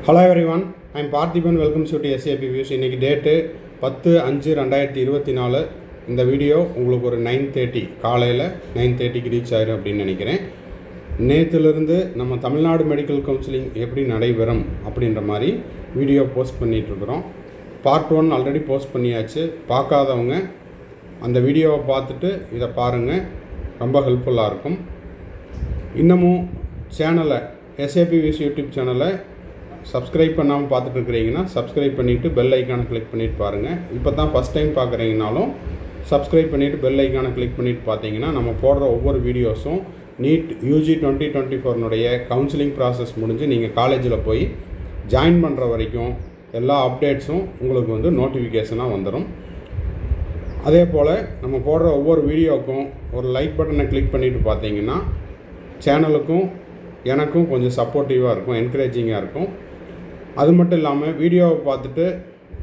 Hello everyone, I'm Parthiban. Welcome to SAP views. இன்றைக்கி date 10/5/2024. இந்த video உங்களுக்கு ஒரு 9:30 காலையில் 9:30க்கு ரீச் ஆயிரும் அப்படின்னு நினைக்கிறேன். நேற்றுலேருந்து நம்ம தமிழ்நாடு மெடிக்கல் கவுன்சிலிங் எப்படி நடைபெறும் அப்படின்ற மாதிரி வீடியோ போஸ்ட் பண்ணிகிட்ருக்குறோம். பார்ட் 1 ஆல்ரெடி போஸ்ட் பண்ணியாச்சு. பார்க்காதவங்க அந்த வீடியோவை பார்த்துட்டு இதை பாருங்கள், ரொம்ப ஹெல்ப்ஃபுல்லாக இருக்கும். இன்னமும் சேனலை SAP வியூஸ் யூடியூப் சேனலை சப்ஸ்கிரைப் பண்ணாமல் பார்த்துட்டு இருக்கிறீங்கன்னா சப்ஸ்கிரைப் பண்ணிவிட்டு பெல் ஐக்கானை கிளிக் பண்ணிவிட்டு பாருங்கள். இப்போ தான் ஃபஸ்ட் டைம் பார்க்குறீங்கனாலும் சப்ஸ்கிரைப் பண்ணிவிட்டு பெல் ஐக்கானை கிளிக் பண்ணிவிட்டு பார்த்தீங்கன்னா நம்ம போடுற ஒவ்வொரு வீடியோஸும் நீட் UG 2024 கவுன்சிலிங் ப்ராசஸ் முடிஞ்சு நீங்கள் காலேஜில் போய் ஜாயின் பண்ணுற வரைக்கும் எல்லா அப்டேட்ஸும் உங்களுக்கு நோட்டிஃபிகேஷனாக வந்துடும். அதே போல் நம்ம போடுற ஒவ்வொரு வீடியோவுக்கும் ஒரு லைக் பட்டனை கிளிக் பண்ணிவிட்டு பார்த்தீங்கன்னா சேனலுக்கும் எனக்கும் கொஞ்சம் சப்போர்ட்டிவாக இருக்கும், என்கரேஜிங்காக இருக்கும். அது மட்டும் இல்லாமல் வீடியோவை பார்த்துட்டு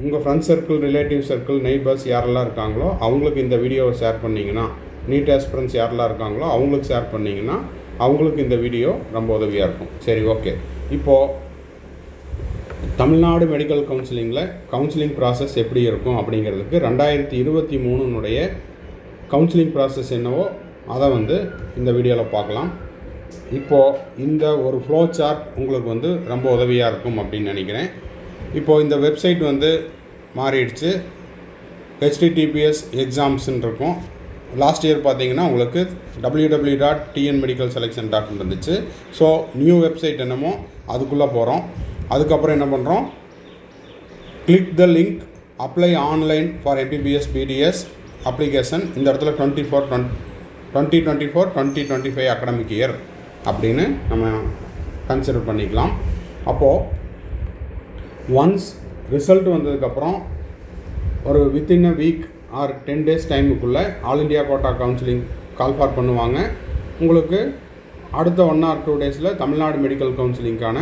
உங்கள் friends circle, relative circle, neighbours யாரெல்லாம் இருக்காங்களோ அவங்களுக்கு இந்த வீடியோவை ஷேர் பண்ணிங்கன்னா, நீட் ஆஸ்பிரண்ட்ஸ் யாரெல்லாம் இருக்காங்களோ அவங்களுக்கு ஷேர் பண்ணிங்கன்னா அவங்களுக்கு இந்த வீடியோ ரொம்ப உதவியாக இருக்கும். சரி, ஓகே. இப்போது தமிழ்நாடு மெடிக்கல் கவுன்சிலிங் ப்ராசஸ் எப்படி இருக்கும் அப்படிங்கிறதுக்கு 2023 கவுன்சிலிங் ப்ராசஸ் என்னவோ அதை இந்த வீடியோவில் பார்க்கலாம். இப்போது இந்த ஒரு ஃப்ளோ சார்ட் உங்களுக்கு ரொம்ப உதவியாக இருக்கும் அப்படின்னு நினைக்கிறேன். இப்போது இந்த வெப்சைட் மாறிடுச்சு. HTTPS எக்ஸாம்ஸ்ன்னு இருக்கும். லாஸ்ட் இயர் பார்த்தீங்கன்னா உங்களுக்கு www.tnmedicalselection.in இருந்துச்சு. ஸோ நியூ வெப்சைட் என்னமோ அதுக்குள்ளே போகிறோம். அதுக்கப்புறம் என்ன பண்ணுறோம், click the link, apply online for MBBS BDS application. இந்த இடத்துல 2024-2025 அகாடமிக் இயர் அப்படின்னு நம்ம கன்சிடர் பண்ணிக்கலாம். அப்போது ஒன்ஸ் ரிசல்ட் வந்ததுக்கப்புறம் ஒரு within a week or 10 days டைமுக்குள்ளே all India quota counselling call for பண்ணுவாங்க. உங்களுக்கு அடுத்த 1 or 2 days தமிழ்நாடு மெடிக்கல் கவுன்சிலிங்கான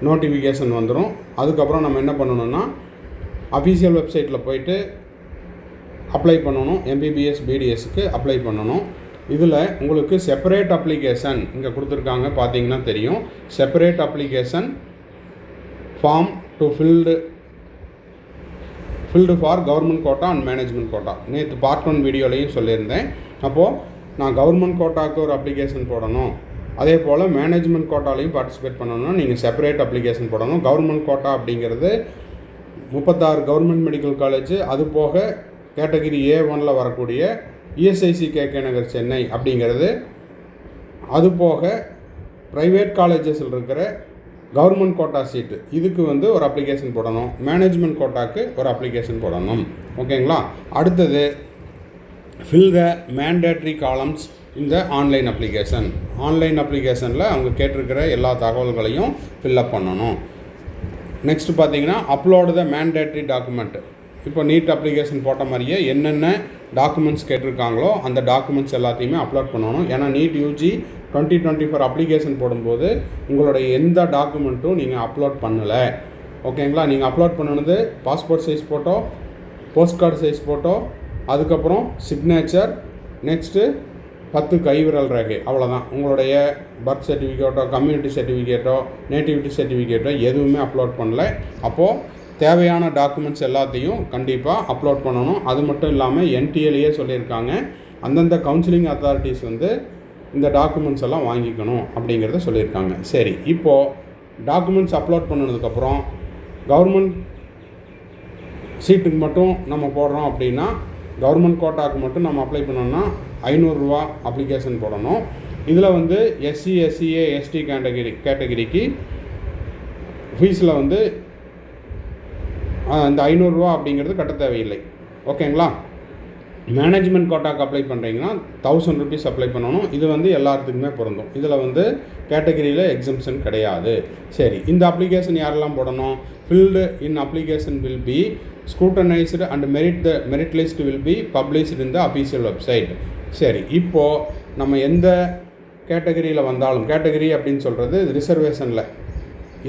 நோட்டிஃபிகேஷன் வந்துடும். அதுக்கப்புறம் நம்ம என்ன பண்ணணும்னா அஃபீஷியல் வெப்சைட்டில் போயிட்டு அப்ளை பண்ணணும். MBBS BDSக்கு அப்ளை பண்ணணும். இதில் உங்களுக்கு செப்பரேட் அப்ளிகேஷன் இங்கே கொடுத்துருக்காங்க, பார்த்தீங்கன்னா தெரியும். Separate application form to filled for government quota and management quota. நேற்று பார்ட் 1 வீடியோலையும் சொல்லியிருந்தேன். அப்போது நான் கவர்மெண்ட் கோட்டாவுக்கு ஒரு அப்ளிகேஷன் போடணும், அதே போல் மேனேஜ்மெண்ட் கோட்டாலையும் பார்ட்டிசிபேட் பண்ணணும்னா நீங்கள் செப்பரேட் அப்ளிகேஷன் போடணும். கவர்மெண்ட் கோட்டா அப்படிங்கிறது 36 கவர்மெண்ட் மெடிக்கல் காலேஜ், அது போக கேட்டகிரி A1 வரக்கூடிய ESIC KK நகர் சென்னை அப்படிங்கிறது, அது போக ப்ரைவேட் காலேஜஸில் இருக்கிற கவர்மெண்ட் கோட்டா சீட்டு, இதுக்கு ஒரு அப்ளிகேஷன் போடணும். மேனேஜ்மெண்ட் கோட்டாக்கு ஒரு அப்ளிகேஷன் போடணும். ஓகேங்களா? அடுத்தது ஃபில் த மேண்டேட்ரி காலம்ஸ் இந்த ஆன்லைன் அப்ளிகேஷன். ஆன்லைன் அப்ளிகேஷனில் அவங்க கேட்டிருக்கிற எல்லா தகவல்களையும் ஃபில்லப் பண்ணணும். நெக்ஸ்ட்டு பார்த்தீங்கன்னா அப்லோடு த மேண்டேட்ரி டாக்குமெண்ட். இப்போ நீட் அப்ளிகேஷன் போட்ட மாதிரியே என்னென்ன டாக்குமெண்ட்ஸ் கேட்டிருக்காங்களோ அந்த டாக்குமெண்ட்ஸ் எல்லாத்தையுமே அப்லோட் பண்ணணும். ஏன்னா நீட் UG 2024 அப்ளிகேஷன் போடும்போது உங்களுடைய எந்த டாக்குமெண்ட்டும் நீங்கள் அப்லோட் பண்ணலை. ஓகேங்களா? நீங்கள் அப்லோட் பண்ணது passport size photo, post card size photo, அதுக்கப்புறம் சிக்னேச்சர், நெக்ஸ்ட்டு 10 கைவிரல் ரேகை, அவ்வளோதான். உங்களுடைய பர்த் சர்டிஃபிகேட்டோ, கம்யூனிட்டி சர்டிஃபிகேட்டோ, நேட்டிவிட்டி சர்டிஃபிகேட்டோ எதுவுமே அப்லோட் பண்ணல. அப்போது தேவையான டாக்குமெண்ட்ஸ் எல்லாத்தையும் கண்டிப்பாக அப்லோட் பண்ணணும். அது மட்டும் இல்லாமல் NTAலேயே சொல்லியிருக்காங்க, அந்தந்த கவுன்சிலிங் அத்தாரிட்டிஸ் இந்த டாக்குமெண்ட்ஸ் எல்லாம் வாங்கிக்கணும் அப்படிங்கிறத சொல்லியிருக்காங்க. சரி, இப்போது டாக்குமெண்ட்ஸ் அப்லோட் பண்ணதுக்கப்புறம் கவர்மெண்ட் சீட்டுக்கு மட்டும் நம்ம போடுறோம் அப்படின்னா, கவர்மெண்ட் கோட்டாவுக்கு மட்டும் நம்ம அப்ளை பண்ணோம்னா 500 ரூபா அப்ளிகேஷன் போடணும். இதில் SC SCA ST கேட்டகிரிக்கு ஃபீஸில் இந்த 500 ரூபா அப்படிங்கிறது கட்ட தேவையில்லை. ஓகேங்களா? மேனேஜ்மெண்ட் கோட்டாக்கு அப்ளை பண்ணுறீங்கன்னா 1000 rupees அப்ளை பண்ணணும். இது எல்லாத்துக்குமே பொருந்தும். இதில் கேட்டகிரியில் எக்ஸம்ஷன் கிடையாது. சரி, இந்த அப்ளிகேஷன் யாரெல்லாம் போடணும்? Filled in application will be scrutinised and merit list will be published in the official website. சரி, இப்போது நம்ம எந்த கேட்டகிரியில் வந்தாலும், கேட்டகிரி அப்படின்னு சொல்கிறது ரிசர்வேஷனில்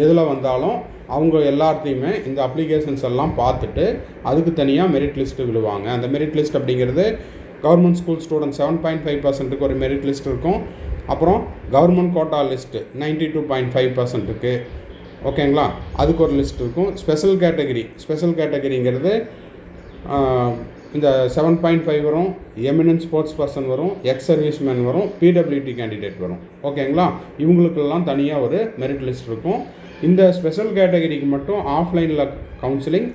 எதில் வந்தாலும் அவங்க எல்லாத்தையுமே இந்த அப்ளிகேஷன்ஸ் எல்லாம் பார்த்துட்டு அதுக்கு தனியாக மெரிட் லிஸ்ட்டு விழுவாங்க. அந்த மெரிட் லிஸ்ட் அப்படிங்கிறது கவர்மெண்ட் ஸ்கூல் ஸ்டூடெண்ட் 7.5%க்கு ஒரு மெரிட் லிஸ்ட் இருக்கும். அப்புறம் கவர்மெண்ட் கோட்டா லிஸ்ட்டு 92.5%க்கு, ஓகேங்களா? அதுக்கு ஒரு லிஸ்ட் இருக்கும். ஸ்பெஷல் கேட்டகரிங்கிறது இந்த 7.5 வரும், எமினன்ட் ஸ்போர்ட்ஸ் பர்சன் வரும், எக்ஸ் சர்வீஸ் மேன் வரும், பிடபிள்யூடி கேண்டிடேட் வரும். ஓகேங்களா? இவங்களுக்கெல்லாம் தனியாக ஒரு மெரிட் லிஸ்ட் இருக்கும். இந்த ஸ்பெஷல் கேட்டகரிக்கு மட்டும் ஆஃப்லைனில் கவுன்சிலிங்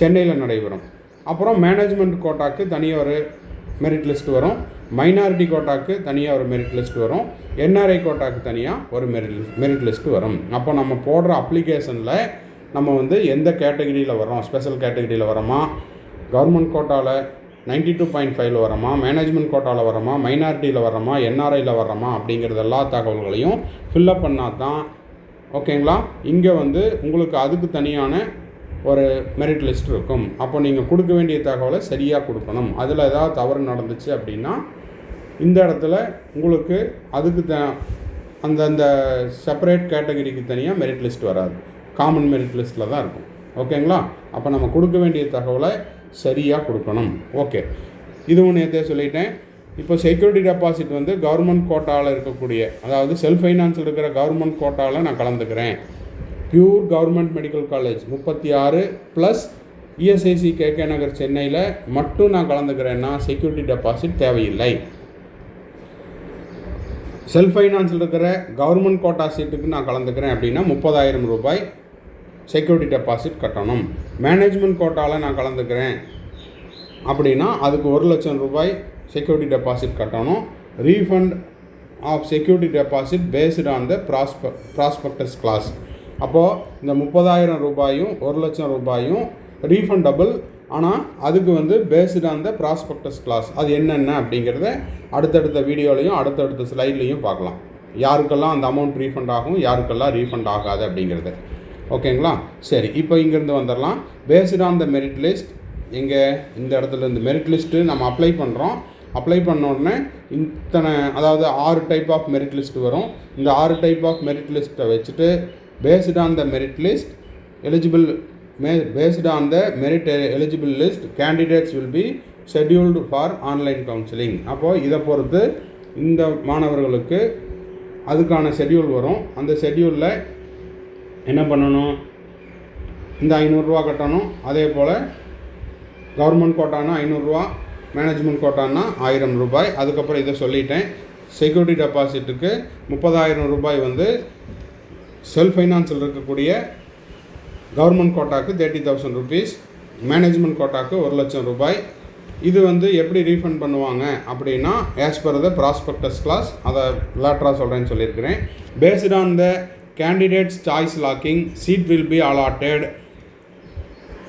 சென்னையில் நடைபெறும். அப்புறம் மேனேஜ்மெண்ட் கோட்டாக்கு தனியாக ஒரு மெரிட் லிஸ்ட் வரும், மைனாரிட்டி கோட்டாக்கு தனியாக ஒரு மெரிட் லிஸ்ட் வரும், என்ஆர்ஐ கோட்டாக்கு தனியாக ஒரு மெரிட் லிஸ்ட் வரும். அப்போ நம்ம போடுற அப்ளிகேஷனில் நம்ம வந்து எந்த கேட்டகரியில் வரோம், ஸ்பெஷல் கேட்டகரியில் வரோமா, கவர்மெண்ட் கோட்டாவில் 92.5 வரோமா, மேனேஜ்மெண்ட் கோட்டாவில் வரோமா, மைனாரிட்டியில் வரோமா, என்ஆர்ஐயில் வரோமா அப்படிங்கிறது எல்லா தகவல்களையும் ஃபில்லப் பண்ணால் தான் ஓகேங்களா இங்கே வந்து உங்களுக்கு அதுக்கு தனியான ஒரு மெரிட் லிஸ்ட் இருக்கும். அப்போ நீங்கள் கொடுக்க வேண்டிய தகவலை சரியாக கொடுக்கணும். அதில் ஏதாவது தவறு நடந்துச்சு அப்படின்னா இந்த இடத்துல உங்களுக்கு அதுக்கு அந்தந்த செப்பரேட் கேட்டகரிக்கு தனியாக மெரிட் லிஸ்ட் வராது, காமன் மெரிட் லிஸ்ட்டில் தான் இருக்கும். ஓகேங்களா? அப்போ நம்ம கொடுக்க வேண்டிய தகவலை சரியாக கொடுக்கணும். ஓகே, இதுவும் நேற்றே சொல்லிட்டேன். இப்போ செக்யூரிட்டி டெபாசிட் வந்து கவர்மெண்ட் கோட்டாவில் இருக்கக்கூடிய, அதாவது செல்ஃப் ஃபைனான்ஸில் இருக்கிற கவர்மெண்ட் கோட்டாவில் நான் கலந்துக்கிறேன். Pure government medical college 36 plus ESIC KK Nagar சென்னையில் மட்டும் நான் கலந்துக்கிறேன்னா செக்யூரிட்டி டெபாசிட் தேவையில்லை. செல்ஃப் ஃபைனான்ஸில் இருக்கிற கவர்மெண்ட் கோட்டா சீட்டுக்கு நான் கலந்துக்கிறேன் அப்படின்னா 30,000 ரூபாய் செக்யூரிட்டி டெபாசிட் கட்டணும். மேனேஜ்மெண்ட் கோட்டாவில் நான் கலந்துக்கிறேன் அப்படின்னா அதுக்கு 1,00,000 ரூபாய் செக்யூரிட்டி டெபாசிட் கட்டணும். Refund of security deposit based on the prospectus clause. அப்போது இந்த 30,000 ரூபாயும் 1,00,000 ரூபாயும் ரீஃபண்டபிள், ஆனால் அதுக்கு வந்து based on the prospectus clause. அது என்னென்ன அப்படிங்கிறத அடுத்தடுத்த வீடியோலையும் அடுத்தடுத்த ஸ்லைட்லையும் பார்க்கலாம். யாருக்கெல்லாம் அந்த அமௌண்ட் ரீஃபண்ட் ஆகும், யாருக்கெல்லாம் ரீஃபண்ட் ஆகாது அப்படிங்கிறது. ஓகேங்களா? சரி, இப்போ இங்கேருந்து வந்துடலாம். Based on the merit list, இங்கே இந்த இடத்துல இருந்து மெரிட் லிஸ்ட்டு நம்ம அப்ளை பண்ணுறோம். அப்ளை பண்ண உடனே அதாவது 6 டைப் ஆஃப் மெரிட் லிஸ்ட் வரும். இந்த 6 டைப் ஆஃப் மெரிட் லிஸ்ட்டை வச்சுட்டு based on the merit list based on the merit eligible list candidates will be scheduled for online counseling. அப்போது இதை பொறுத்து இந்த மாணவர்களுக்கு அதுக்கான ஷெட்யூல் வரும். அந்த ஷெட்யூலில் என்ன பண்ணணும், இந்த 500 ரூபா கட்டணும். அதே போல் கவர்மெண்ட் கோட்டானா 500 ரூபா, மேனேஜ்மெண்ட் கோட்டானா 1000 ரூபாய். அதுக்கப்புறம் இதை சொல்லிட்டேன். செக்யூரிட்டி டெபாசிட்டுக்கு 30,000 ரூபாய் வந்து செல்ஃப் ஃபைனான்ஸில் இருக்கக்கூடிய கவர்மெண்ட் கோட்டாக்கு 30,000 ருபீஸ், மேனேஜ்மெண்ட் கோட்டாக்கு 1,00,000 ரூபாய். இது வந்து எப்படி ரீஃபண்ட் பண்ணுவாங்க அப்படின்னா as per the prospectus clause, அதை லேட்டராக சொல்கிறேன்னு சொல்லியிருக்கிறேன். Based on the candidates choice locking seat will be allotted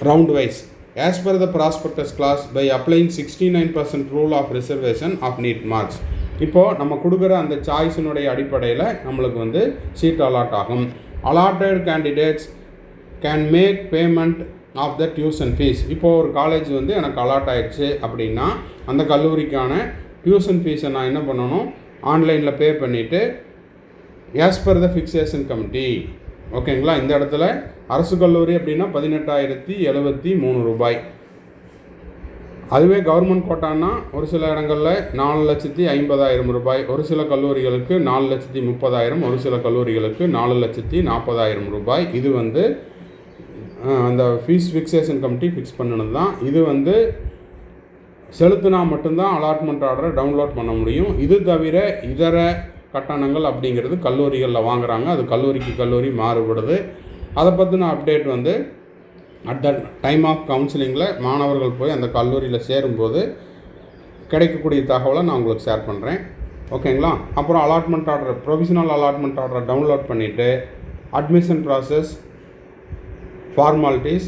round wise as per the prospectus clause by applying 69% rule of reservation of NEET marks. இப்போது நம்ம கொடுக்குற அந்த சாய்ஸினுடைய அடிப்படையில் நம்மளுக்கு வந்து சீட் அலாட் ஆகும். Allotted candidates can make payment of the tuition fees. இப்போது ஒரு காலேஜ் வந்து எனக்கு அலாட் ஆகிடுச்சு அப்படின்னா அந்த கல்லூரிக்கான டியூஷன் ஃபீஸை நான் என்ன பண்ணணும், ஆன்லைனில் பே பண்ணிவிட்டு ஆஸ் பர் த ஃபிக்ஸேஷன் கமிட்டி. ஓகேங்களா? இந்த இடத்துல அரசு கல்லூரி அப்படின்னா 18,073 ரூபாய். அதுவே கவர்மெண்ட் கோட்டான்னா ஒரு சில இடங்களில் 4,50,000 ரூபாய், ஒரு சில கல்லூரிகளுக்கு 4,30,000, ஒரு சில கல்லூரிகளுக்கு 4,40,000 ரூபாய். இது வந்து அந்த ஃபீஸ் ஃபிக்ஸேஷன் கமிட்டி ஃபிக்ஸ் பண்ணினது தான். இது வந்து செலுத்தினா மட்டும்தான் அலாட்மெண்ட் ஆர்டரை டவுன்லோட் பண்ண முடியும். இது தவிர இதர கட்டணங்கள் அப்படிங்கிறது கல்லூரிகளில் வாங்குகிறாங்க. அது கல்லூரிக்கு கல்லூரி மாறுபடுது. அதை பற்றின அப்டேட் வந்து அட் த டைம் ஆஃப் கவுன்சிலிங்கில் மாணவர்கள் போய் அந்த கல்லூரியில் சேரும்போது கிடைக்கக்கூடிய தகவலை நான் உங்களுக்கு ஷேர் பண்ணுறேன். ஓகேங்களா? அப்புறம் அலாட்மெண்ட் ஆர்டர், ப்ரொவிஷனல் அலாட்மெண்ட் ஆர்டரை டவுன்லோட் பண்ணிவிட்டு அட்மிஷன் ப்ராசஸ், ஃபார்மாலிட்டிஸ்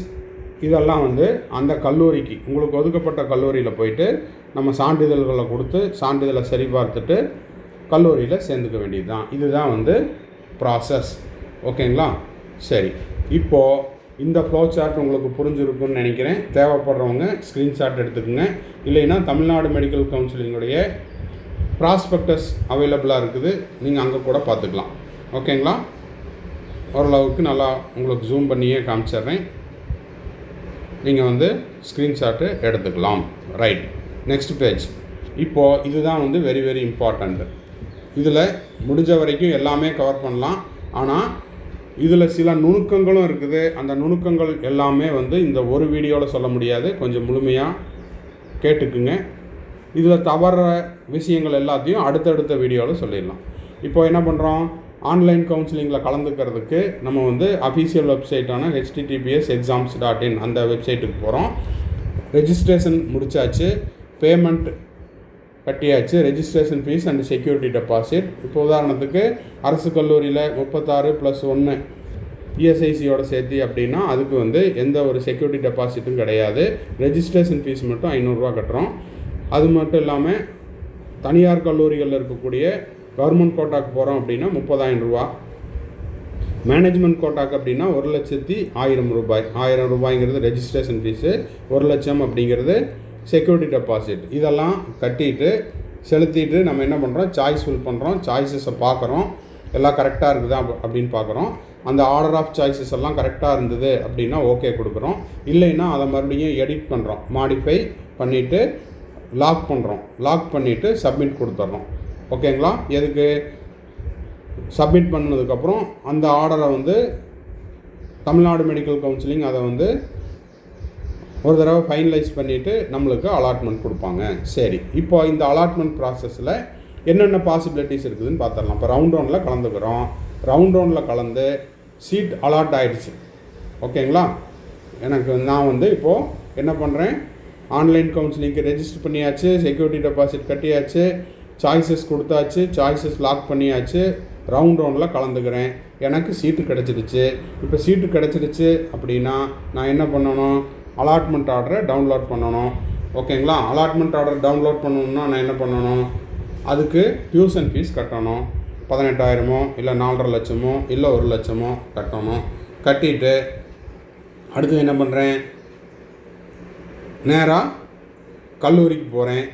இதெல்லாம் வந்து அந்த கல்லூரிக்கு உங்களுக்கு ஒதுக்கப்பட்ட கல்லூரியில் போயிட்டு நம்ம சான்றிதழ்களை கொடுத்து சான்றிதழை சரி பார்த்துட்டு கல்லூரியில் சேர்ந்துக்க வேண்டியது தான். இதுதான் வந்து ப்ராசஸ். ஓகேங்களா? சரி, இப்போது இந்த ஃப்ளோ சார்ட் உங்களுக்கு புரிஞ்சிருக்குன்னு நினைக்கிறேன். தேவைப்படுறவங்க ஸ்க்ரீன்ஷாட் எடுத்துக்கோங்க. இல்லைன்னா தமிழ்நாடு மெடிக்கல் கவுன்சிலிங்குடைய ப்ராஸ்பெக்டஸ் அவைலபிளாக இருக்குது, நீங்கள் அங்கே கூட பார்த்துக்கலாம். ஓகேங்களா? ஓரளவுக்கு நல்லா உங்களுக்கு ஜூம் பண்ணியே காமிச்சிட்றேன். நீங்கள் வந்து ஸ்க்ரீன்ஷாட்டு எடுத்துக்கலாம். Right, next page. இப்போது இதுதான் வந்து வெரி வெரி இம்பார்ட்டண்ட்டு. இதில் முடிஞ்ச வரைக்கும் எல்லாமே கவர் பண்ணலாம். ஆனால் இதில் சில நுணுக்கங்களும் இருக்குது. அந்த நுணுக்கங்கள் எல்லாமே வந்து இந்த ஒரு வீடியோவில் சொல்ல முடியாது, கொஞ்சம் முழுமையாக கேட்டுக்குங்க. இதில் தவற விஷயங்கள் எல்லாத்தையும் அடுத்தடுத்த வீடியோவில் சொல்லிடலாம். இப்போ என்ன பண்ணுறோம், ஆன்லைன் கவுன்சிலிங்கில் கலந்துக்கிறதுக்கு நம்ம வந்து அஃபீஷியல் வெப்சைட்டான https:/exams.in அந்த வெப்சைட்டுக்கு போகிறோம். ரெஜிஸ்ட்ரேஷன் முடித்தாச்சு, பேமெண்ட் கட்டியாச்சு, registration fees and security deposit. இப்போ உதாரணத்துக்கு அரசு கல்லூரியில் 36 + 1 இஎஸ்ஐசியோட சேர்த்து அப்படின்னா அதுக்கு வந்து எந்த ஒரு செக்யூரிட்டி டெபாசிட்டும் கிடையாது. ரெஜிஸ்ட்ரேஷன் ஃபீஸ் மட்டும் 500 ரூபா கட்டுறோம். அது மட்டும் இல்லாமல் தனியார் கல்லூரிகளில் இருக்கக்கூடிய கவர்மெண்ட் கோட்டாக்கு போகிறோம் அப்படின்னா 30,000 ரூபா. மேனேஜ்மெண்ட் கோட்டாக்கு அப்படின்னா 1,10,000 ரூபாய். 1000 ரூபாய்ங்கிறது ரெஜிஸ்ட்ரேஷன் ஃபீஸு, 1 லட்சம் அப்படிங்கிறது செக்யூரிட்டி டெபாசிட். இதெல்லாம் கட்டிட்டு செலுத்திட்டு நம்ம என்ன பண்ணுறோம், சாய்ஸ் ஃபில் பண்ணுறோம். சாய்ஸஸை பார்க்குறோம், எல்லாம் கரெக்டாக இருக்குதா அப்படின்னு பார்க்குறோம். அந்த ஆர்டர் ஆஃப் சாய்ஸஸ் எல்லாம் கரெக்டாக இருந்தது அப்படின்னா ஓகே கொடுக்குறோம். இல்லைன்னா அதை மறுபடியும் எடிட் பண்ணுறோம், மாடிஃபை பண்ணிவிட்டு லாக் பண்ணுறோம். லாக் பண்ணிவிட்டு சப்மிட் கொடுத்துட்றோம். ஓகேங்களா? எதுக்கு சப்மிட் பண்ணதுக்கப்புறம் அந்த ஆர்டரை வந்து தமிழ்நாடு மெடிக்கல் கவுன்சிலிங் அதை வந்து ஒரு தடவை ஃபைனலைஸ் பண்ணிவிட்டு நம்மளுக்கு அலாட்மெண்ட் கொடுப்பாங்க. சரி, இப்போ இந்த அலாட்மெண்ட் ப்ராசஸில் என்னென்ன பாசிபிலிட்டிஸ் இருக்குதுன்னு பார்த்துடலாம். இப்போ ரவுண்ட் 1 கலந்துக்கிறோம். ரவுண்ட் 1 கலந்து சீட் அலாட் ஆகிடுச்சு. ஓகேங்களா? நான் வந்து இப்போது என்ன பண்ணுறேன், ஆன்லைன் கவுன்சிலிங்க்கு ரெஜிஸ்டர் பண்ணியாச்சு, செக்யூரிட்டி டெபாசிட் கட்டியாச்சு, சாய்ஸஸ் கொடுத்தாச்சு, சாய்ஸஸ் லாக் பண்ணியாச்சு, ரவுண்ட் 1 கலந்துக்கிறேன். எனக்கு சீட்டு கிடச்சிடுச்சு. இப்போ சீட்டு கிடச்சிடுச்சு அப்படின்னா நான் என்ன பண்ணணும், அலாட்மெண்ட் ஆர்டரை டவுன்லோட் பண்ணணும். ஓகேங்களா? அலாட்மெண்ட் ஆர்டர் டவுன்லோட் பண்ணணுன்னா நான் என்ன பண்ணணும், அதுக்கு டியூஷன் ஃபீஸ் கட்டணும். 18,000 இல்லை 4.5 லட்சமோ இல்லை 1 லட்சமோ கட்டணும். கட்டிட்டு அடுத்து என்ன பண்ணுறேன், நேராக கல்லூரிக்கு போகிறேன்.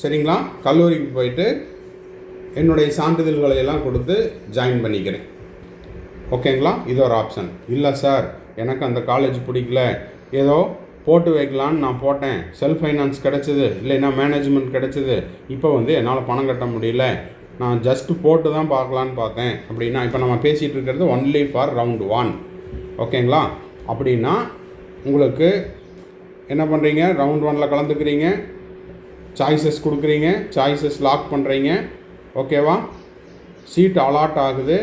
சரிங்களா? கல்லூரிக்கு போயிட்டு என்னுடைய சான்றிதழ்களை எல்லாம் கொடுத்து ஜாயின் பண்ணிக்கிறேன். ஓகேங்களா? இது ஒரு ஆப்ஷன். இல்லை சார், எனக்கு அந்த காலேஜ் பிடிக்கல, ஏதோ போட்டு வைக்கலான்னு நான் போட்டேன், செல்ஃப் ஃபைனான்ஸ் கிடச்சிது, இல்லைன்னா மேனேஜ்மெண்ட் கிடச்சிது, இப்போ வந்து என்னால் பணம் கட்ட முடியல, நான் ஜஸ்ட்டு போட்டு தான் பார்க்கலான்னு பார்த்தேன் அப்படின்னா, இப்போ நம்ம பேசிகிட்டு இருக்கிறது ஒன்லி ஃபார் ரவுண்ட் 1. ஓகேங்களா? அப்படின்னா உங்களுக்கு என்ன பண்ணுறீங்க, ரவுண்ட் 1 கலந்துக்கிறீங்க, சாய்ஸஸ் கொடுக்குறீங்க, சாய்ஸஸ் லாக் பண்ணுறீங்க. ஓகேவா? சீட் அலாட் ஆகுது.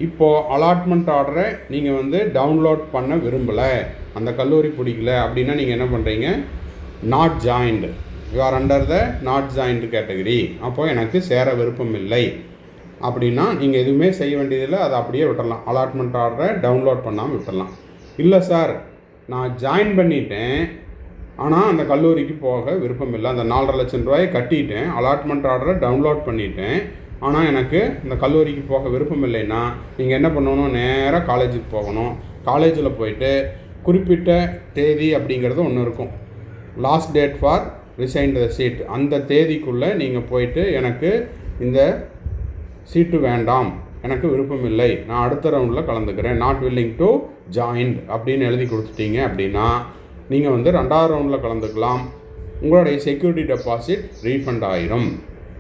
இப்போது அலாட்மெண்ட் ஆர்டரை நீங்கள் வந்து டவுன்லோட் பண்ண விரும்பலை, அந்த கல்லூரி பிடிக்கல அப்படின்னா நீங்கள் என்ன பண்ணுறீங்க, not joined, you are under the not joined category, அப்போது எனக்கு சேர விருப்பம் இல்லை அப்படின்னா நீங்கள் எதுவுமே செய்ய வேண்டியதில்லை, அதை அப்படியே விட்டுடலாம். அலாட்மெண்ட் ஆர்டரை டவுன்லோட் பண்ணாமல் விட்டுடலாம். இல்லை சார், நான் ஜாயின் பண்ணிட்டேன், ஆனால் அந்த கல்லூரிக்கு போக விருப்பம் இல்லை, அந்த 4.5 லட்சம் ரூபாயை கட்டிட்டேன், அலாட்மெண்ட் ஆர்டரை டவுன்லோட் பண்ணிட்டேன், ஆனால் எனக்கு இந்த கல்லூரிக்கு போக விருப்பம் இல்லைன்னா நீங்கள் என்ன பண்ணணும், நேராக காலேஜுக்கு போகணும். காலேஜில் போயிட்டு குறிப்பிட்ட தேதி அப்படிங்கிறது ஒன்று இருக்கும், last date for resign the seat. அந்த தேதிக்குள்ளே நீங்கள் போயிட்டு எனக்கு இந்த சீட்டு வேண்டாம், எனக்கு விருப்பம் இல்லை, நான் அடுத்த ரவுண்டில் கலந்துக்கிறேன், நாட் வில்லிங் டு ஜாயின் அப்படின்னு எழுதி கொடுத்துட்டீங்க அப்படின்னா நீங்கள் வந்து 2வது ரவுண்டில் கலந்துக்கலாம். உங்களுடைய செக்யூரிட்டி டெபாசிட் ரீஃபண்ட் ஆயிரும்.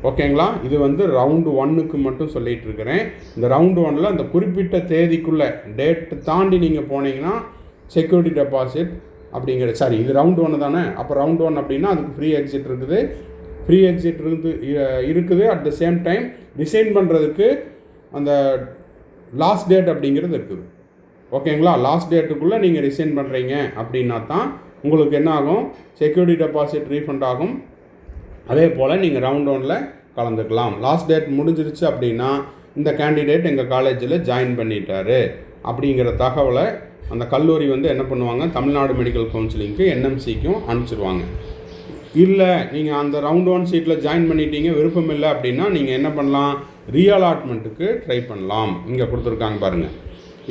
ஓகேங்களா? இது வந்து ரவுண்டு 1க்கு மட்டும் சொல்லிகிட்டு இருக்கிறேன். இந்த ரவுண்டு 1 அந்த குறிப்பிட்ட தேதிக்குள்ளே டேட்டு தாண்டி நீங்கள் போனீங்கன்னா செக்யூரிட்டி டெபாசிட் அப்படிங்கிற இது ரவுண்டு 1 தானே. அப்போ ரவுண்டு 1 அப்படின்னா அதுக்கு ஃப்ரீ எக்ஸிட் இருக்குது. ஃப்ரீ எக்ஸிட் இருக்குது. At the same time resign பண்ணுறதுக்கு அந்த லாஸ்ட் டேட் அப்படிங்கிறது இருக்குது. ஓகேங்களா? லாஸ்ட் டேட்டுக்குள்ளே நீங்கள் ரிசைன் பண்ணுறீங்க அப்படின்னா தான் உங்களுக்கு என்ன ஆகும், செக்யூரிட்டி டெபாசிட் ரீஃபண்ட் ஆகும். அதே போல் நீங்கள் ரவுண்ட் 1 கலந்துக்கலாம். லாஸ்ட் டேட் முடிஞ்சிருச்சு அப்படின்னா இந்த கேண்டிடேட் எங்கள் காலேஜில் ஜாயின் பண்ணிட்டாரு அப்படிங்கிற தகவலை அந்த கல்லூரி வந்து என்ன பண்ணுவாங்க, தமிழ்நாடு மெடிக்கல் கவுன்சிலிங்க்கு என்எம்சிக்கும் அனுப்பிச்சிடுவாங்க. இல்லை நீங்கள் அந்த ரவுண்ட் 1 சீட்டில் ஜாயின் பண்ணிட்டீங்க, விருப்பம் இல்லை அப்படின்னா நீங்கள் என்ன பண்ணலாம், ரீஅலாட்மெண்ட்டுக்கு ட்ரை பண்ணலாம். இங்கே கொடுத்துருக்காங்க பாருங்கள்.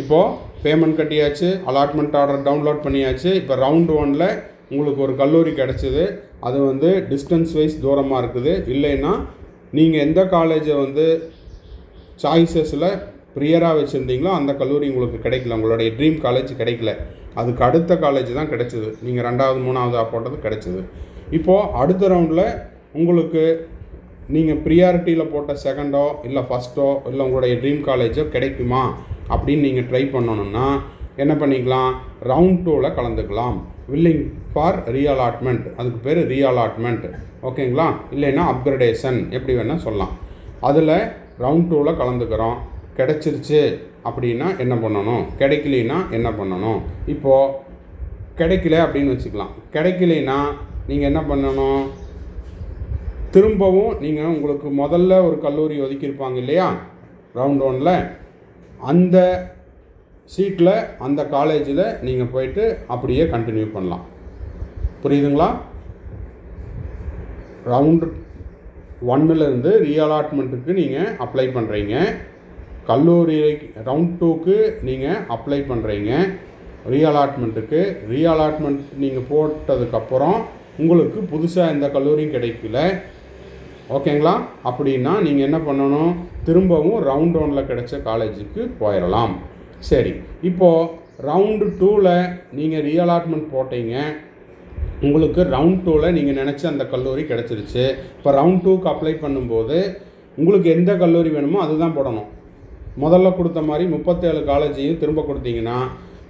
இப்போது பேமெண்ட் கட்டியாச்சு, அலாட்மெண்ட் ஆர்டர் டவுன்லோட் பண்ணியாச்சு. இப்போ ரவுண்டு 1 உங்களுக்கு ஒரு கல்லூரி கிடச்சிது, அது வந்து டிஸ்டன்ஸ் வைஸ் தூரமாக இருக்குது. இல்லைன்னா நீங்கள் எந்த காலேஜை வந்து சாய்ஸஸில் ப்ரியராக வச்சுருந்தீங்களோ அந்த கல்லூரி உங்களுக்கு கிடைக்கல, உங்களுடைய ட்ரீம் காலேஜ் கிடைக்கல, அதுக்கு அடுத்த காலேஜ் தான் கிடைச்சிது, நீங்கள் 2வது 3வது போட்டது கிடைச்சிது. இப்போது அடுத்த ரவுண்டில் உங்களுக்கு நீங்கள் ப்ரியாரிட்டியில் போட்ட 2ண்டோ இல்லை 1ஸ்ட்டோ இல்லை உங்களுடைய ட்ரீம் காலேஜோ கிடைக்குமா அப்படின்னு நீங்கள் ட்ரை பண்ணணுன்னா என்ன பண்ணிக்கலாம், ரவுண்ட் 2ல் கலந்துக்கலாம். வில்லிங் ஃபார் ரீஅலாட்மெண்ட், அதுக்கு பேர் ரீஅலாட்மெண்ட். ஓகேங்களா, இல்லைன்னா அப்கிரடேஷன், எப்படி வேணால் சொல்லலாம். அதில் ரவுண்ட் 2ல் கலந்துக்கிறோம். கிடைச்சிருச்சு அப்படின்னா என்ன பண்ணணும், கிடைக்கலைன்னா என்ன பண்ணணும். இப்போது கிடைக்கல அப்படின்னு வச்சுக்கலாம். கிடைக்கலைன்னா நீங்கள் என்ன பண்ணணும், திரும்பவும் நீங்கள் உங்களுக்கு முதல்ல ஒரு கல்லூரி ஒதுக்கியிருப்பாங்க இல்லையா ரவுண்ட் 1ல், அந்த சீட்டில் அந்த காலேஜில் நீங்கள் போயிட்டு அப்படியே கண்டினியூ பண்ணலாம். புரியுதுங்களா? ரவுண்டு 1லேருந்து ரீஅலாட்மெண்ட்டுக்கு நீங்கள் அப்ளை பண்ணுறீங்க, கல்லூரி ரவுண்ட் 2க்கு நீங்கள் அப்ளை பண்ணுறீங்க. ரீஅலாட்மெண்ட் நீங்கள் போட்டதுக்கப்புறம் உங்களுக்கு புதுசாக எந்த கல்லூரியும் கிடைக்கல, ஓகேங்களா? அப்படின்னா நீங்கள் என்ன பண்ணணும், திரும்பவும் ரவுண்ட் 1ல் கிடைச்ச காலேஜுக்கு போயிடலாம். சரி, இப்போது ரவுண்டு 2ல் நீங்கள் ரீஅலாட்மெண்ட் போட்டீங்க, உங்களுக்கு ரவுண்ட் 2ல் நீங்கள் நினச்ச அந்த கல்லூரி கிடச்சிருச்சு. இப்போ ரவுண்ட் 2க்கு அப்ளை பண்ணும்போது உங்களுக்கு எந்த கல்லூரி வேணுமோ அதுதான் போடணும். முதல்ல கொடுத்த மாதிரி 37 காலேஜையும் திரும்ப கொடுத்தீங்கன்னா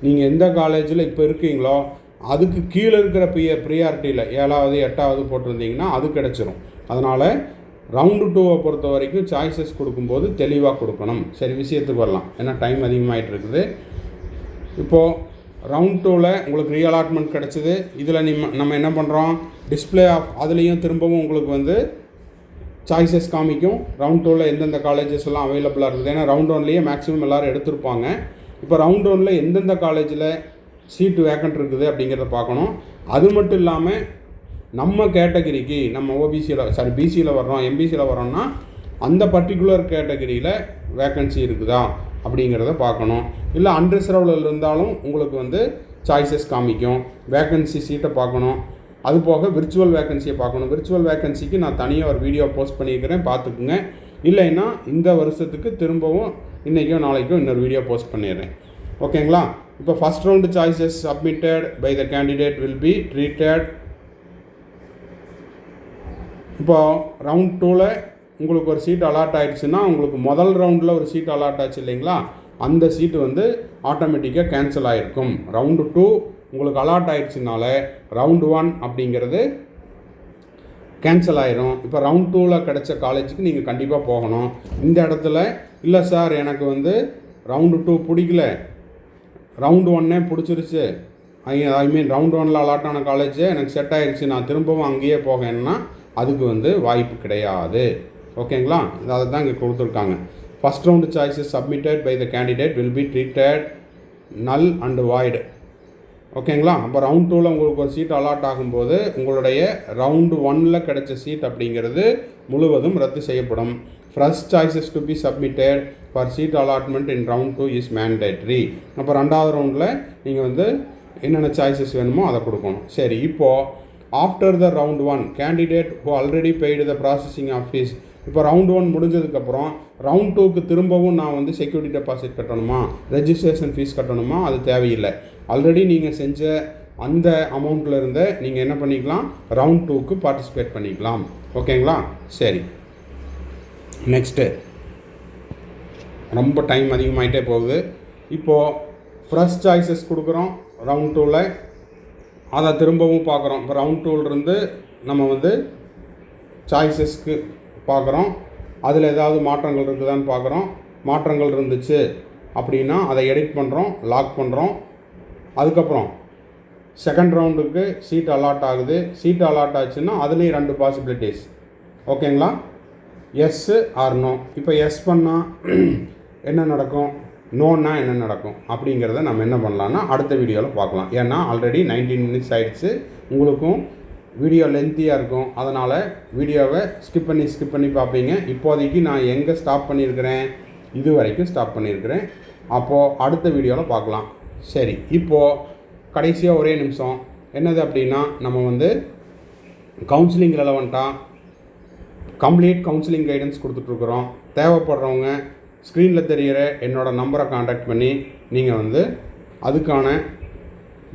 நீங்கள் எந்த காலேஜில் இப்போ இருக்கீங்களோ அதுக்கு கீழே இருக்கிற ப்ரியாரிட்டியில் 7வது 8வது போட்டிருந்தீங்கன்னா அது கிடச்சிரும். அதனால் ரவுண்டு 2வை பொறுத்த வரைக்கும் சாய்ஸஸ் கொடுக்கும்போது தெளிவாக கொடுக்கணும். சரி, விஷயத்துக்கு வரலாம், ஏன்னா டைம் அதிகமாகிட்டு இருக்குது. இப்போது ரவுண்ட் 2ல் உங்களுக்கு ரீஅலாட்மெண்ட் கிடச்சிது. இதில் நம்ம என்ன பண்ணுறோம், டிஸ்பிளே ஆஃப் அதுலேயும் திரும்பவும் உங்களுக்கு சாய்ஸஸ் காமிக்கும். ரவுண்ட் 2ல் எந்தெந்த காலேஜஸ் எல்லாம் அவைலபிளாக இருக்குது. ஏன்னா ரவுண்ட் 1லேயே மேக்ஸிமம் எல்லோரும் எடுத்திருப்பாங்க. இப்போ ரவுண்ட் 1ல் எந்தெந்த காலேஜில் சீட்டு வேக்கண்ட் இருக்குது அப்படிங்கிறத பார்க்கணும். அது மட்டும் இல்லாமல் நம்ம கேட்டகரிக்கு, நம்ம ஓபிசியில் பிசியில் வர்றோம், எம்பிசியில் வர்றோம்னா அந்த பர்டிகுலர் கேட்டகரியில் வேக்கன்சி இருக்குதா அப்படிங்கிறத பார்க்கணும். இல்லை அன்ரிசர்வ்டில் இருந்தாலும் உங்களுக்கு சாய்ஸஸ் காமிக்கும். வேக்கன்சி சீட்டை பார்க்கணும். அது போக விர்ச்சுவல் வேக்கன்சியை பார்க்கணும். விர்ச்சுவல் வேக்கன்சிக்கு நான் தனியாக ஒரு வீடியோ போஸ்ட் பண்ணியிருக்கிறேன், பார்த்துக்குங்க. இல்லைன்னா இந்த வருஷத்துக்கு திரும்பவும் இன்றைக்கோ நாளைக்கோ இன்னொரு வீடியோ போஸ்ட் பண்ணிடுறேன். ஓகேங்களா? இப்போ first round choices submitted by the candidate will be treated. இப்போ ரவுண்ட் 2ல் உங்களுக்கு ஒரு சீட் அலாட் ஆகிடுச்சுன்னா உங்களுக்கு முதல் ரவுண்டில் ஒரு சீட் அலாட் ஆச்சு இல்லைங்களா, அந்த சீட்டு ஆட்டோமேட்டிக்காக கேன்சல் ஆகிருக்கும். ரவுண்டு 2 உங்களுக்கு அலாட் ஆகிடுச்சுனால ரவுண்டு 1 அப்படிங்கிறது கேன்சல் ஆயிரும். இப்போ ரவுண்ட் 2ல் கிடைச்ச காலேஜுக்கு நீங்கள் கண்டிப்பாக போகணும். இந்த இடத்துல இல்லை சார் எனக்கு ரவுண்டு 2 பிடிக்கல, ரவுண்டு 1 பிடிச்சிருச்சு, ஐ மீன் ரவுண்ட் 1ல் அலாட் ஆன காலேஜ் எனக்கு செட் ஆகிடுச்சு, நான் திரும்பவும் அங்கேயே போகணுன்னா அதுக்கு வாய்ப்பு கிடையாது. ஓகேங்களா? அதை தான் இங்கே கொடுத்துருக்காங்க. First round choices submitted by the candidate will be treated null and void. ஓகேங்களா? அப்போ ரவுண்ட் 2ல் உங்களுக்கு ஒரு சீட் அலாட் ஆகும்போது உங்களுடைய ரவுண்டு 1ல் கிடைச்ச சீட் அப்படிங்கிறது முழுவதும் ரத்து செய்யப்படும். First choices to be submitted for seat allotment in round 2 is mandatory. அப்போ 2வது ரவுண்டில் நீங்கள் என்னென்ன சாய்ஸஸ் வேணுமோ அதை கொடுக்கணும். சரி, இப்போது after the round 1 candidate who already paid the processing of fees. இப்போ ரவுண்ட் 1 முடிஞ்சதுக்கப்புறம் ரவுண்ட் 2க்கு திரும்பவும் நான் செக்யூரிட்டி டெபாசிட் கட்டணுமா, ரெஜிஸ்ட்ரேஷன் ஃபீஸ் கட்டணுமா, அது தேவையில்லை. ஆல்ரெடி நீங்கள் செஞ்ச அந்த அமௌண்ட்டில் இருந்த நீங்கள் என்ன பண்ணிக்கலாம், ரவுண்ட் 2க்கு பார்ட்டிசிபேட் பண்ணிக்கலாம். ஓகேங்களா? சரி, நெக்ஸ்ட்டு ரொம்ப டைம் அதிகமாகிட்டே போகுது. இப்போது ஃபர்ஸ்ட் சாய்ஸஸ் கொடுக்குறோம் ரவுண்ட் 2ல், அதை திரும்பவும் பார்க்குறோம். இப்போ ரவுண்ட் 2லேருந்து நம்ம சாய்ஸஸ்க்கு பார்க்குறோம், அதில் ஏதாவது மாற்றங்கள் இருக்குதான்னு பார்க்குறோம். மாற்றங்கள் இருந்துச்சு அப்படின்னா அதை எடிட் பண்ணுறோம், லாக் பண்ணுறோம். அதுக்கப்புறம் செகண்ட் ரவுண்டுக்கு சீட் அலாட் ஆகுது. சீட் அலாட் ஆச்சுன்னா அதுலேயும் 2 பாசிபிலிட்டிஸ். ஓகேங்களா? Yes or no. இப்போ எஸ் பண்ணால் என்ன நடக்கும், நோன்னா என்ன நடக்கும் அப்படிங்கிறத நம்ம என்ன பண்ணலான்னா அடுத்த வீடியோவில் பார்க்கலாம். ஏன்னா ஆல்ரெடி 19 மினிட்ஸ் ஆகிடுச்சு. உங்களுக்கும் வீடியோ லென்த்தியாக இருக்கும், அதனால் வீடியோவை ஸ்கிப் பண்ணி பார்ப்பீங்க. இப்போதைக்கு நான் எங்கே ஸ்டாப் பண்ணியிருக்கிறேன், இது வரைக்கும் ஸ்டாப் பண்ணியிருக்கிறேன். அப்போது அடுத்த வீடியோவில் பார்க்கலாம். சரி, இப்போது கடைசியாக ஒரே நிமிஷம் என்னது அப்படின்னா நம்ம கவுன்சிலிங் ரெலவெண்ட்டாக கம்ப்ளீட் கவுன்சிலிங் கைடன்ஸ் கொடுத்துட்ருக்குறோம். தேவைப்படுறவங்க ஸ்க்ரீனில் தெரிகிற என்னோடய நம்பரை காண்டாக்ட் பண்ணி நீங்கள் அதுக்கான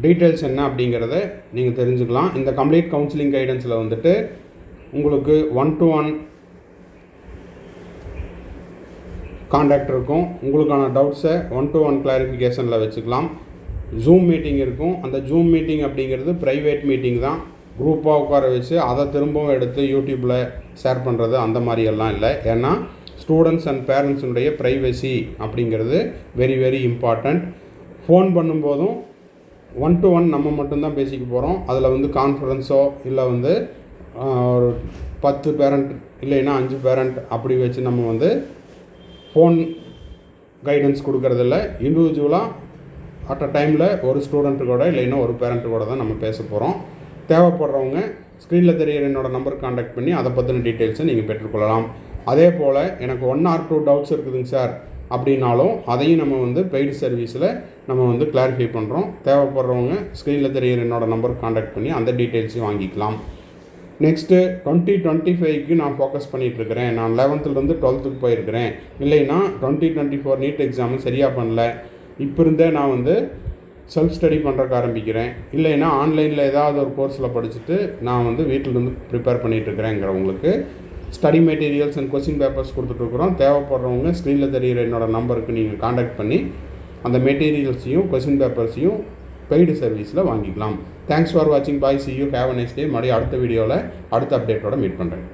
டீட்டெயில்ஸ் என்ன அப்படிங்கிறத நீங்கள் தெரிஞ்சுக்கலாம். இந்த கம்ப்ளீட் கவுன்சிலிங் கைடன்ஸில் உங்களுக்கு 1-to-1 காண்டாக்ட் இருக்கும். உங்களுக்கான டவுட்ஸை 1-to-1 கிளாரிஃபிகேஷனில் வச்சுக்கலாம். ஜூம் மீட்டிங் இருக்கும். அந்த ஜூம் மீட்டிங் அப்படிங்கிறது ப்ரைவேட் மீட்டிங் தான். குரூப்பாக உட்கார வச்சு அதை திரும்பவும் எடுத்து யூடியூப்பில் ஷேர் பண்ணுறது அந்த மாதிரியெல்லாம் இல்லை. ஏன்னா ஸ்டூடெண்ட்ஸ் அண்ட் பேரண்ட்ஸுடைய ப்ரைவசி அப்படிங்கிறது வெரி வெரி இம்பார்ட்டண்ட். ஃபோன் பண்ணும்போதும் 1-to-1 நம்ம மட்டும்தான் பேசிக்க போகிறோம். அதில் கான்ஃபரன்ஸோ இல்லை ஒரு 10 பேரண்ட் இல்லைன்னா 5 பேரண்ட் அப்படி வச்சு நம்ம ஃபோன் கைடன்ஸ் கொடுக்கறதில்ல. இண்டிவிஜுவலாக அட் அ டைமில் ஒரு ஸ்டூடெண்ட்டு கூட இல்லைன்னா ஒரு பேரண்ட்டு கூட தான் நம்ம பேச போகிறோம். தேவைப்படுறவங்க ஸ்க்ரீனில் தெரியிற என்னோடய நம்பருக்கு காண்டாக்ட் பண்ணி அதை பற்றின டீட்டெயில்ஸை நீங்கள் பெற்றுக்கொள்ளலாம். அதே போல் எனக்கு 1 or 2 டவுட்ஸ் இருக்குதுங்க சார் அப்படின்னாலும் அதையும் நம்ம பெய்டு சர்வீஸில் நம்ம கிளாரிஃபை பண்ணுறோம். தேவைப்படுறவங்க ஸ்க்ரீனில் தெரியிற என்னோடய நம்பருக்கு காண்டாக்ட் பண்ணி அந்த டீட்டெயில்ஸையும் வாங்கிக்கலாம். நெக்ஸ்ட்டு 2025க்கு நான் ஃபோக்கஸ் பண்ணிகிட்ருக்கிறேன். நான் 11th-லேருந்து 12th போயிருக்கிறேன். இல்லைன்னா 2024 நீட் எக்ஸாமு சரியாக பண்ணல. இப்போ இருந்தே நான் செல்ஃப் ஸ்டடி பண்ணுறக்கு ஆரம்பிக்கிறேன். இல்லைன்னா ஆன்லைனில் ஏதாவது ஒரு கோர்ஸில் படிச்சுட்டு நான் வீட்டிலேருந்து ப்ரிப்பேர் பண்ணிகிட்ருக்கிறேங்கிறவங்களுக்கு study materials and question papers கொடுத்துட்ருக்குறோம். தேவைப்படுறவங்க ஸ்க்ரீனில் தெரிகிற என்னோடய நம்பருக்கு நீங்கள் காண்டாக்ட் பண்ணி அந்த மெட்டீரியல்ஸையும் கொஸ்டின் பேப்பர்ஸையும் பெய்டு சர்வீஸில் வாங்கிக்கலாம். தேங்க்ஸ் ஃபார் வாட்சிங். பாய், see you, have a nice day. மறுபடியும் அடுத்த வீடியோவில் அடுத்த அப்டேட்டோட மீட் பண்ணுறேன்.